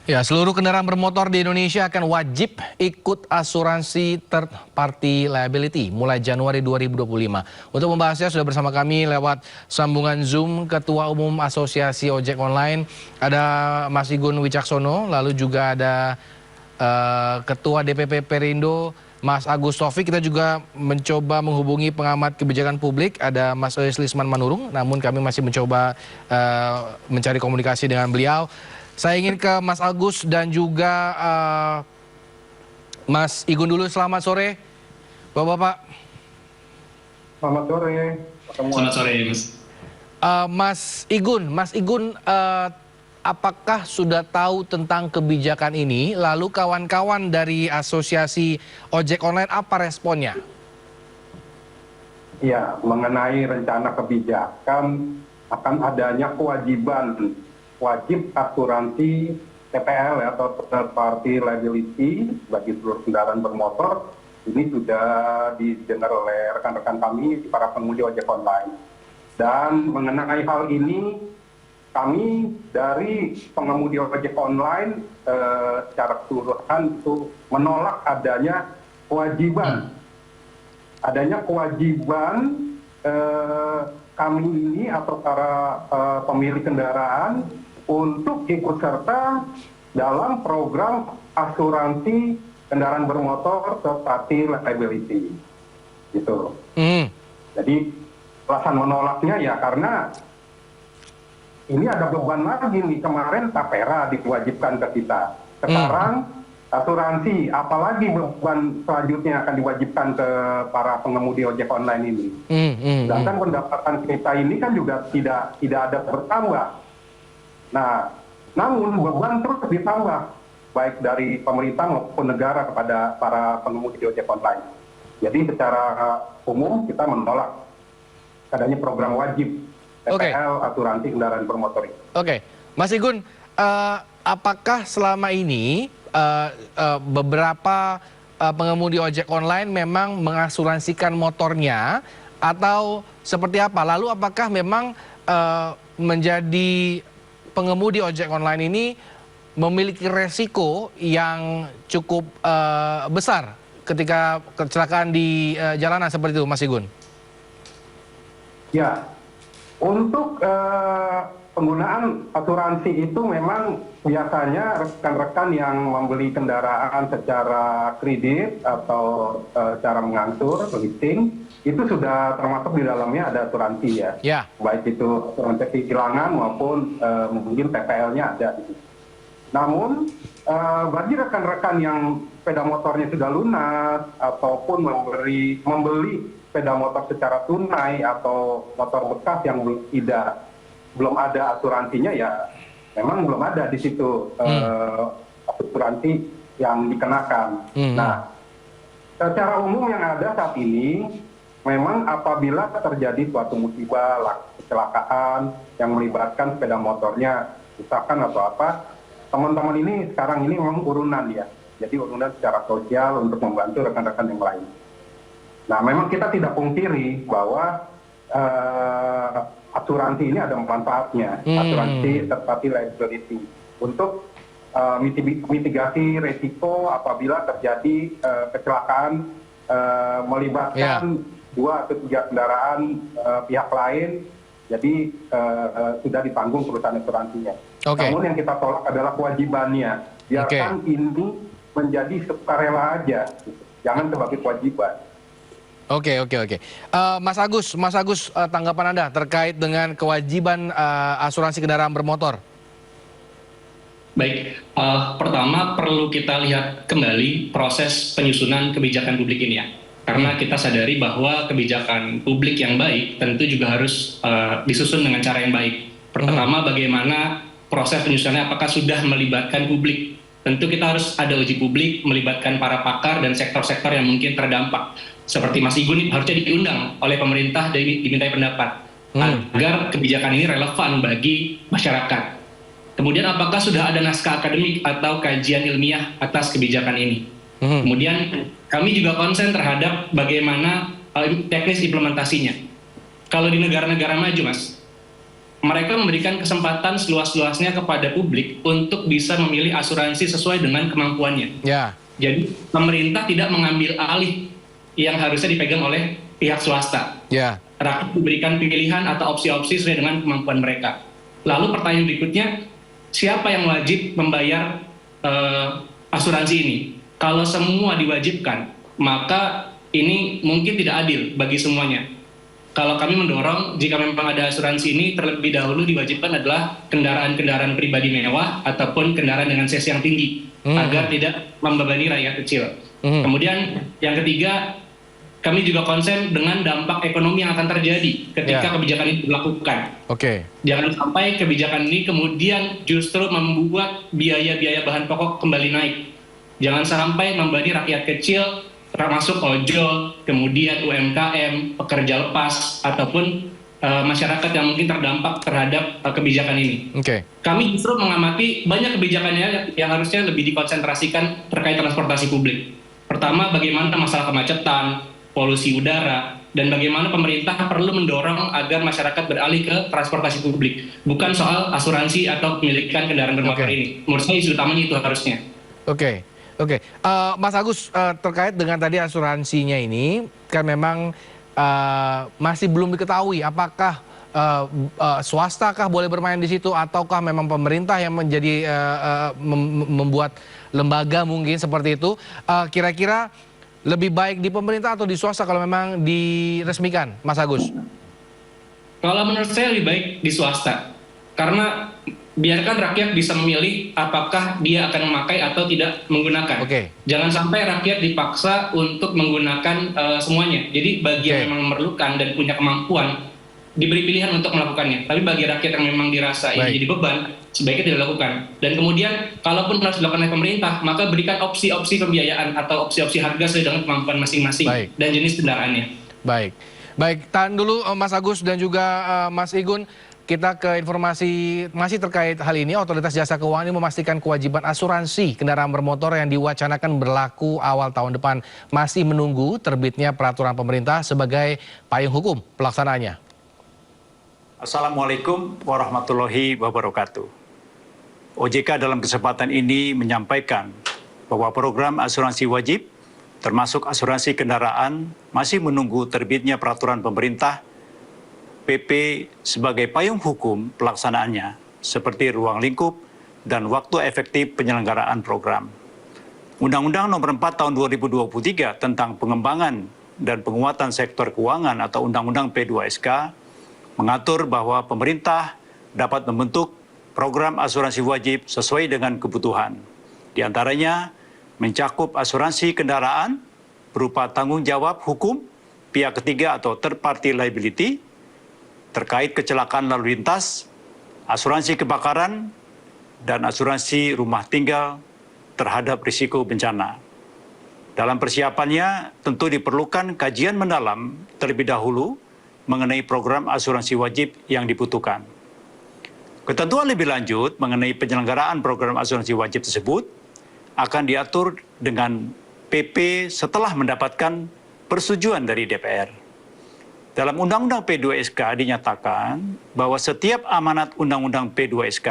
Ya, seluruh kendaraan bermotor di Indonesia akan wajib ikut asuransi third party liability mulai Januari 2025. Untuk membahasnya sudah bersama kami lewat sambungan Zoom Ketua Umum Asosiasi Ojek Online, ada Mas Igun Wicaksono, lalu juga ada Ketua DPP Perindo, Mas Agus Taufik. Kita juga mencoba menghubungi pengamat kebijakan publik, ada Mas Eus Lisman Manurung, namun kami masih mencoba mencari komunikasi dengan beliau. Saya ingin ke Mas Agus dan juga Mas Igun dulu. Selamat sore, Bapak-bapak. Selamat sore. Selamat sore, Mas. Mas Igun, apakah sudah tahu tentang kebijakan ini? Lalu kawan-kawan dari Asosiasi Ojek Online apa responnya? Ya, mengenai rencana kebijakan akan adanya kewajiban wajib asuransi TPL atau third party liability bagi seluruh kendaraan bermotor. Ini sudah didengar oleh rekan-rekan kami para pengemudi ojek online. Dan mengenai hal ini, kami dari pengemudi ojek online secara keseluruhan itu menolak adanya kewajiban. Adanya kewajiban kami ini atau para pemilik kendaraan untuk ikut serta dalam program asuransi kendaraan bermotor third party liability. Gitu. Jadi alasan menolaknya ya karena ini ada beban lagi nih. Kemarin Tapera diwajibkan ke kita. Sekarang asuransi, apalagi beban selanjutnya akan diwajibkan ke para pengemudi ojek online ini. Sedangkan pendapatan kita ini kan juga tidak ada bertambah. Nah, namun beban terus ditambah, baik dari pemerintah maupun negara kepada para pengemudi ojek online. Jadi secara umum kita menolak adanya program wajib TPL asuransi kendaraan bermotor. Oke, Mas Igun, apakah selama ini beberapa pengemudi ojek online memang mengasuransikan motornya atau seperti apa? Lalu apakah memang menjadi pengemudi ojek online ini memiliki resiko yang cukup besar ketika kecelakaan di jalanan seperti itu, Mas Igun? Ya, untuk penggunaan asuransi itu memang biasanya rekan-rekan yang membeli kendaraan secara kredit atau cara mengangsur, leasing, itu sudah termasuk di dalamnya ada asuransi ya. Baik itu asuransi kehilangan maupun mungkin TPL-nya ada. Namun bagi rekan-rekan yang sepeda motornya sudah lunas ataupun membeli sepeda motor secara tunai atau motor bekas yang belum ada asuransinya, ya memang belum ada di situ asuransi yang dikenakan. Nah, secara umum yang ada saat ini memang apabila terjadi suatu musibah, kecelakaan yang melibatkan sepeda motornya misalkan atau apa, teman-teman ini sekarang ini memang urunan ya. Jadi urunan secara sosial untuk membantu rekan-rekan yang lain. Nah, memang kita tidak pungkiri bahwa asuransi ini ada manfaatnya, asuransi third party liability untuk mitigasi resiko apabila terjadi kecelakaan melibatkan 2 atau 3 kendaraan pihak lain, jadi sudah ditanggung perusahaan asuransinya. Namun yang kita tolak adalah kewajibannya. Biarkan ini menjadi sukarela aja, jangan sebagai kewajiban. Oke. Mas Agus, tanggapan Anda terkait dengan kewajiban asuransi kendaraan bermotor? Baik, pertama perlu kita lihat kembali proses penyusunan kebijakan publik ini ya. Karena kita sadari bahwa kebijakan publik yang baik tentu juga harus disusun dengan cara yang baik. Pertama, bagaimana proses penyusunannya, apakah sudah melibatkan publik? Tentu kita harus ada uji publik, melibatkan para pakar dan sektor-sektor yang mungkin terdampak. Seperti Mas Igun harusnya diundang oleh pemerintah dan dimintai pendapat agar kebijakan ini relevan bagi masyarakat. Kemudian apakah sudah ada naskah akademik atau kajian ilmiah atas kebijakan ini? Kemudian kami juga konsen terhadap bagaimana teknis implementasinya. Kalau di negara-negara maju, Mas, mereka memberikan kesempatan seluas-luasnya kepada publik untuk bisa memilih asuransi sesuai dengan kemampuannya. Ya. Jadi pemerintah tidak mengambil alih yang harusnya dipegang oleh pihak swasta. Ya. Rakyat diberikan pilihan atau opsi-opsi sesuai dengan kemampuan mereka. Lalu pertanyaan berikutnya, siapa yang wajib membayar asuransi ini? Kalau semua diwajibkan, maka ini mungkin tidak adil bagi semuanya. Kalau kami mendorong, jika memang ada asuransi ini, terlebih dahulu diwajibkan adalah kendaraan-kendaraan pribadi mewah ataupun kendaraan dengan sesi yang tinggi, agar tidak membebani rakyat kecil. Kemudian yang ketiga, kami juga konsen dengan dampak ekonomi yang akan terjadi ketika kebijakan ini dilakukan. Jangan sampai kebijakan ini kemudian justru membuat biaya-biaya bahan pokok kembali naik. Jangan sampai membebani rakyat kecil, termasuk ojol, kemudian UMKM, pekerja lepas, ataupun masyarakat yang mungkin terdampak terhadap kebijakan ini. Kami justru mengamati banyak kebijakannya yang harusnya lebih dikonsentrasikan terkait transportasi publik. Pertama, bagaimana masalah kemacetan, polusi udara, dan bagaimana pemerintah perlu mendorong agar masyarakat beralih ke transportasi publik. Bukan soal asuransi atau pemilikan kendaraan bermotor ini. Menurut saya isu utamanya itu harusnya. Mas Agus, terkait dengan tadi asuransinya ini, kan memang masih belum diketahui apakah swasta kah boleh bermain di situ, ataukah memang pemerintah yang menjadi membuat lembaga mungkin seperti itu. Kira-kira lebih baik di pemerintah atau di swasta kalau memang diresmikan, Mas Agus? Kalau menurut saya lebih baik di swasta, karena biarkan rakyat bisa memilih apakah dia akan memakai atau tidak menggunakan. Jangan sampai rakyat dipaksa untuk menggunakan semuanya. Jadi bagi yang memang memerlukan dan punya kemampuan, diberi pilihan untuk melakukannya. Tapi bagi rakyat yang memang dirasa ini jadi beban, sebaiknya tidak dilakukan. Dan kemudian, kalaupun harus dilakukan oleh pemerintah, maka berikan opsi-opsi pembiayaan atau opsi-opsi harga sesuai dengan kemampuan masing-masing dan jenis kendaraannya. Baik, tahan dulu Mas Agus dan juga Mas Igun. Kita ke informasi masih terkait hal ini. Otoritas Jasa Keuangan ini memastikan kewajiban asuransi kendaraan bermotor yang diwacanakan berlaku awal tahun depan masih menunggu terbitnya peraturan pemerintah sebagai payung hukum pelaksanaannya. Assalamualaikum warahmatullahi wabarakatuh. OJK dalam kesempatan ini menyampaikan bahwa program asuransi wajib, termasuk asuransi kendaraan, masih menunggu terbitnya peraturan pemerintah PP sebagai payung hukum pelaksanaannya, seperti ruang lingkup dan waktu efektif penyelenggaraan program. Undang-Undang Nomor 4 Tahun 2023 tentang pengembangan dan penguatan sektor keuangan atau Undang-Undang P2SK mengatur bahwa pemerintah dapat membentuk program asuransi wajib sesuai dengan kebutuhan. Di antaranya mencakup asuransi kendaraan berupa tanggung jawab hukum pihak ketiga atau third party liability terkait kecelakaan lalu lintas, asuransi kebakaran, dan asuransi rumah tinggal terhadap risiko bencana. Dalam persiapannya tentu diperlukan kajian mendalam terlebih dahulu mengenai program asuransi wajib yang dibutuhkan. Ketentuan lebih lanjut mengenai penyelenggaraan program asuransi wajib tersebut akan diatur dengan PP setelah mendapatkan persetujuan dari DPR. Dalam Undang-Undang P2SK dinyatakan bahwa setiap amanat Undang-Undang P2SK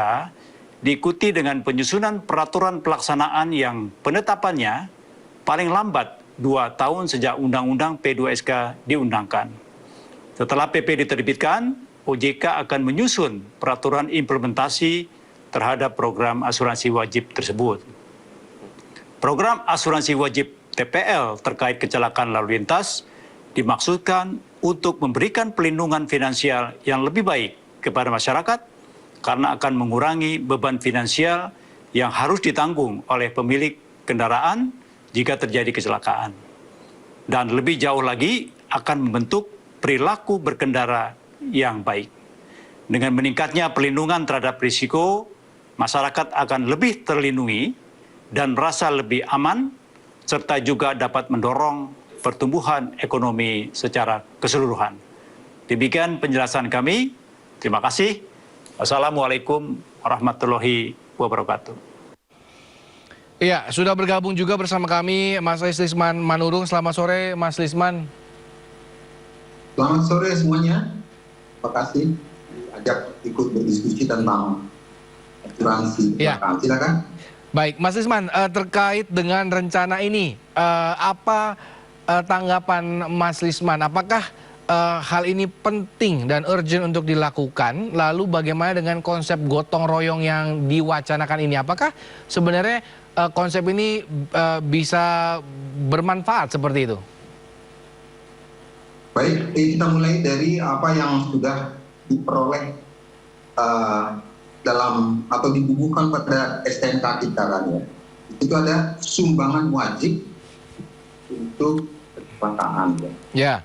diikuti dengan penyusunan peraturan pelaksanaan yang penetapannya paling lambat 2 tahun sejak Undang-Undang P2SK diundangkan. Setelah PP diterbitkan, OJK akan menyusun peraturan implementasi terhadap program asuransi wajib tersebut. Program asuransi wajib TPL terkait kecelakaan lalu lintas dimaksudkan untuk memberikan pelindungan finansial yang lebih baik kepada masyarakat karena akan mengurangi beban finansial yang harus ditanggung oleh pemilik kendaraan jika terjadi kecelakaan. Dan lebih jauh lagi akan membentuk perilaku berkendara yang baik. Dengan meningkatnya pelindungan terhadap risiko, masyarakat akan lebih terlindungi dan merasa lebih aman, serta juga dapat mendorong pertumbuhan ekonomi secara keseluruhan. Demikian penjelasan kami. Terima kasih. Wassalamualaikum warahmatullahi wabarakatuh. Iya, sudah bergabung juga bersama kami Mas Lisman Manurung. Selamat sore, Mas Lisman. Selamat sore semuanya. Terima kasih. ajak ikut berdiskusi tentang asuransi. Ya. Silakan. Baik, Mas Lisman, terkait dengan rencana ini, apa tanggapan Mas Lisman? Apakah hal ini penting dan urgent untuk dilakukan? Lalu bagaimana dengan konsep gotong royong yang diwacanakan ini? Apakah sebenarnya konsep ini bisa bermanfaat seperti itu? Baik, kita mulai dari apa yang sudah diperoleh dalam atau dibubuhkan pada STNK kita kan ya. Itu ada sumbangan wajib untuk kecelakaan ya. Ya.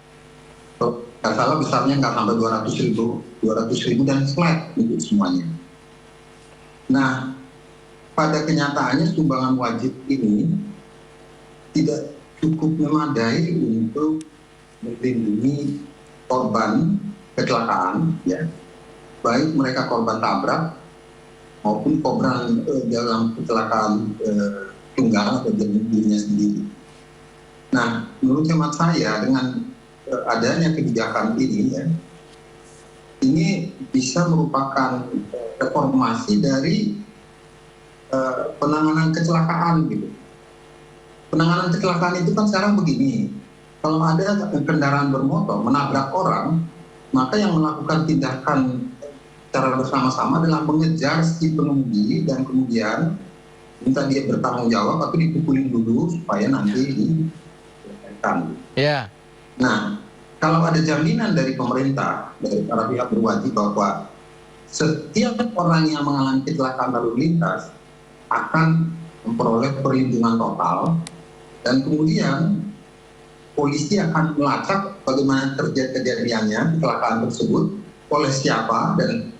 Nggak salah besarnya nggak sampai 200 ribu dan flat untuk semuanya. Nah, pada kenyataannya sumbangan wajib ini tidak cukup memadai untuk melindungi korban kecelakaan, ya, baik mereka korban tabrak maupun korban dalam kecelakaan tunggal atau dirinya sendiri. Nah, menurut hemat saya dengan adanya kebijakan ini, ya, ini bisa merupakan reformasi dari penanganan kecelakaan gitu. Penanganan kecelakaan itu kan sekarang begini, kalau ada kendaraan bermotor menabrak orang, maka yang melakukan tindakan secara bersama-sama adalah mengejar si pengemudi dan kemudian minta dia bertanggung jawab atau dipukulin dulu supaya nanti diselesaikan. Ya. Nah, kalau ada jaminan dari pemerintah, dari para pihak berwajib bahwa setiap orang yang mengalami kecelakaan lalu lintas akan memperoleh perlindungan total, dan kemudian polisi akan melacak bagaimana kejadiannya kecelakaan tersebut, oleh siapa dan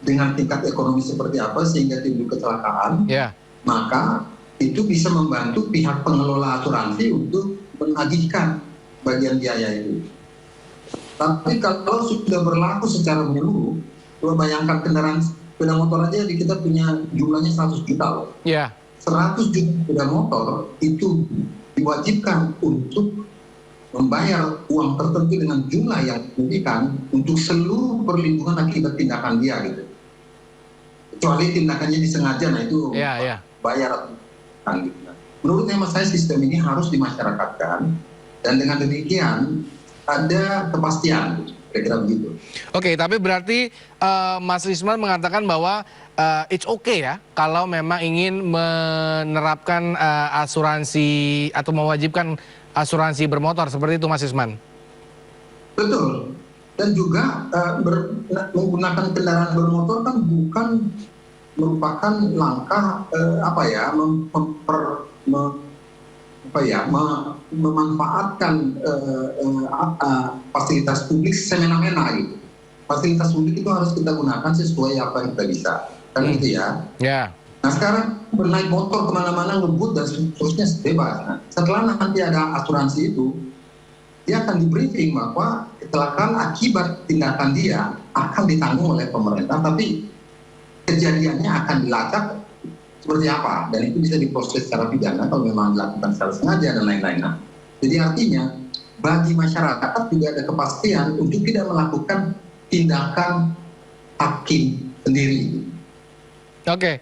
dengan tingkat ekonomi seperti apa sehingga timbul kecelakaan, maka itu bisa membantu pihak pengelola asuransi untuk menagihkan bagian biaya itu. Tapi kalau sudah berlaku secara menyeluruh, coba bayangkan kendaraan sepeda motor aja kita punya jumlahnya 100 juta loh. 100 juta sepeda motor itu diwajibkan untuk membayar uang tertentu dengan jumlah yang signifikan untuk seluruh perlindungan akibat tindakan dia gitu. Kecuali tindakannya disengaja, nah itu bayar. Gitu. Menurut hemat saya sistem ini harus dimasyarakatkan dan dengan demikian ada kepastian, kira-kira begitu. Oke, tapi berarti Mas Lisman mengatakan bahwa it's okay ya kalau memang ingin menerapkan asuransi atau mewajibkan asuransi bermotor seperti itu, Mas Lisman? Betul. Dan juga menggunakan kendaraan bermotor kan bukan merupakan langkah memanfaatkan fasilitas publik semena-mena gitu. Fasilitas publik itu harus kita gunakan sesuai apa yang kita bisa, kan gitu ya. Nah sekarang bernaik motor kemana-mana ngebut dan seterusnya bebas. Nah, setelah nanti ada asuransi itu, dia akan di briefing bahwa kecelakaan akibat tindakan dia akan ditanggung oleh pemerintah, tapi kejadiannya akan dilacak seperti apa, dan itu bisa diproses secara pidana kalau memang dilakukan secara sengaja dan lain-lain. Nah, jadi artinya bagi masyarakat juga ada kepastian untuk tidak melakukan tindakan hakim sendiri. Oke,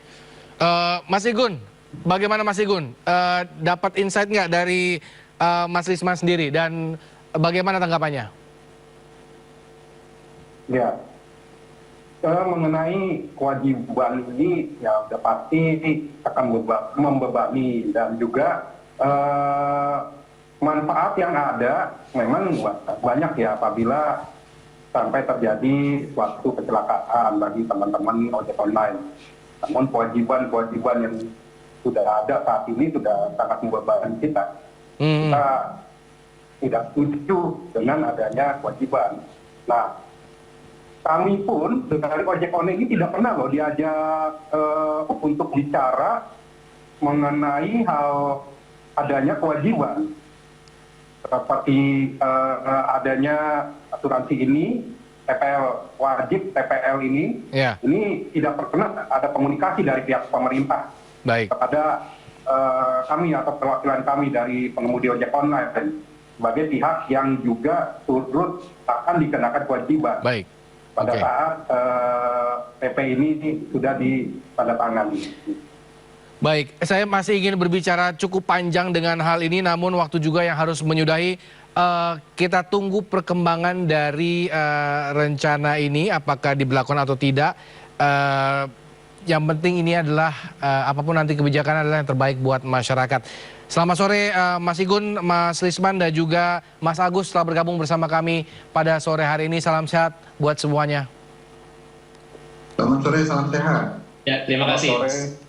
Mas Igun, bagaimana Mas Igun? Dapat insight nggak dari Mas Lisman sendiri dan bagaimana tanggapannya? Ya, mengenai kewajiban ini ya sudah pasti akan membebani dan juga manfaat yang ada memang banyak ya apabila sampai terjadi suatu kecelakaan bagi teman-teman ojek online. Namun kewajiban-kewajiban yang sudah ada saat ini sudah sangat membebani kita. Kita tidak setuju dengan adanya kewajiban. Nah, kami pun dari ojek online ini tidak pernah loh diajak untuk bicara mengenai hal adanya kewajiban. Seperti adanya asuransi ini, TPL wajib TPL ini, ini tidak pernah ada komunikasi dari pihak pemerintah kepada kami atau perwakilan kami dari pengemudi ojek online sebagai pihak yang juga turut akan dikenakan kewajiban. pada Oke. saat PP ini sudah ditandatangani. Baik, saya masih ingin berbicara cukup panjang dengan hal ini, namun waktu juga yang harus menyudahi. Kita tunggu perkembangan dari rencana ini, apakah diberlakukan atau tidak. Yang penting ini adalah apapun nanti kebijakan adalah yang terbaik buat masyarakat. Selamat sore Mas Igun, Mas Lisman, dan juga Mas Agus telah bergabung bersama kami pada sore hari ini. Salam sehat buat semuanya. Selamat sore, salam sehat. Ya, terima kasih. Selamat sore.